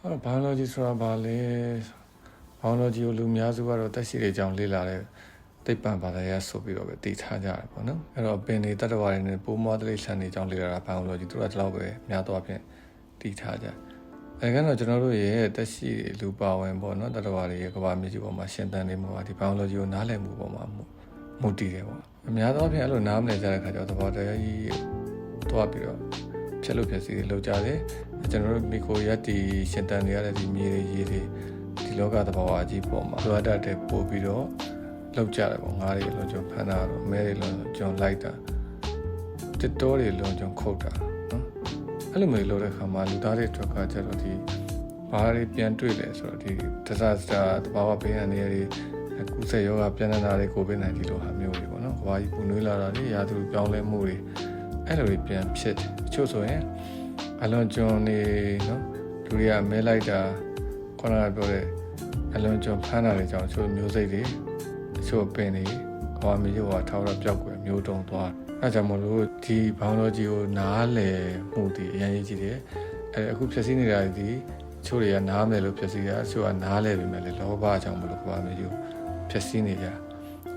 biology ဆိုတာဘာလဲ biology ကိုလူများစုကတော့တက်ရှိတဲ့အကြောင်းလေ့လာတဲ့သိပ္ပံဘာသာရပ်ဆိုပြီးတော့ပဲသိထားကြတယ်ပေါ့နော်အဲ့တော့ပင်တွေတတ္တဝါတွေနဲ့ပိုးမွားတိရစ္ဆာန်တွေအကြောင်းလေ့လာတာ biology သူတို့ကတလောက်ပဲများတော့အဖြစ်သိထားကြအဲကတော့ကျွန်တော်တို့ရဲ့တက်ရှိလူပါဝင်ပေါ့နော်တတ္တဝါတွေရဲ့ကမ္ဘာမြေကြီးပေါ်မှာရှင်သန်နေမှုပါဒီ biology ကိုနားလည်မှုပေါ်မှာမူတည်တယ်ပေါ့အများသောအားဖြင့်အဲ့လိုနားမလည်ကြတဲ့ခါကျတော့သဘောတရားကြီးတွားပြီးတော့ဖြက်လို့ဖြက်စီလောက်ကြတယ်ကျွန်တော်တို့မီကိုရက်တီရှင်တန်နေရတဲ့ဒီမြေတွေရေတွေဒီလောကသဘာဝကြီးပေါ်မှာလိုအပ်တဲ့ပို့ပြီးတော့လောက်ကြတယ်ပေါ့ငါးတွေလုံးကျွန်ဖမ်းတာတော့မဲတွေလုံးကျွန်လိုက်တာတစ်တော်တွေလုံးကျွန်ခုတ်တာနော်အဲ့လိုမျိုးလုပ်တဲ့ခါမှာလူသားတွေအတွက်ကကျတော့ဒီဘာတွေပြန်တွေ့လဲဆိုတော့ဒီdisasterသဘာဝဘေးအန္တရာယ်တွေကုသယောဂပြန်နေတာတွေ COVID-19 လိုဟာမျိုးတွေပေါ့နော်။ဘာကြီးပူနွေးလာတာတွေရာသီပြောင်းလဲမှုတွေအဲ့လိုတွေပြန်ဖြစ်တယ်။တချို့ဆိုရင်အလွန်ကျွန်းနေနော်လူတွေကမဲလိုက်တာခေါင်းကပြောတဲ့အလွန်ကျွန်းဖမ်းတာတွေကြောင့်တချို့မျိုးစိတ်တွေတချို့ပင်တွေကဘာမျိုးရောထောက်တော့ပျောက်ကွယ်မျိုးတုံသွား။အဲကြောင့်မလို့ဒီဘောင်လောကြီးကိုနားလည်မှုတွေအရင်ကြီးတယ်။အခုဖြည့်ဆည်းနေတာဒီချို့တွေကနားမယ်လို့ဖြည့်ဆည်းတာတချို့ကနားလဲပြီမဲ့လေလောဘကြောင့်မလို့ဘာမျိုးဖြည့်ဆည်းနေကြ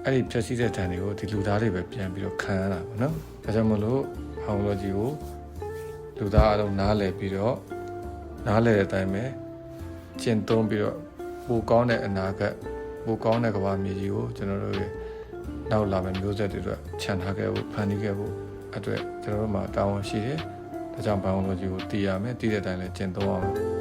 အဲ့ဒီဖြည့်ဆည်းတဲ့ဓာတ်တွေကိုဒီလူသားတွေပဲပြန်ပြီးတော့ခံရတာပေါ့နော်ဒါကြောင့်မလို့ဟောင်လော်ဂျီကိုလူသားအလုံးနားလည်ပြီးတော့နားလည်တဲ့အတိုင်းပဲကျင့်သုံးပြီးတော့ပိုကောင်းတဲ့အနာဂတ်ပိုကောင်းတဲ့ကမ္ဘာမြေကြီးကိုကျွန်တော်တို့နောက်လာမယ့်မျိုးဆက်တွေအတွက်ခြံထားခဲ့ဖို့ဖန်တီးခဲ့ဖို့အတွက်ကျွန်တော်တို့မှာတာဝန်ရှိတယ်ဒါကြောင့်ဟောင်လော်ဂျီကိုတည်ရမယ်တည်တဲ့အတိုင်းလည်းကျင့်သုံးရမယ်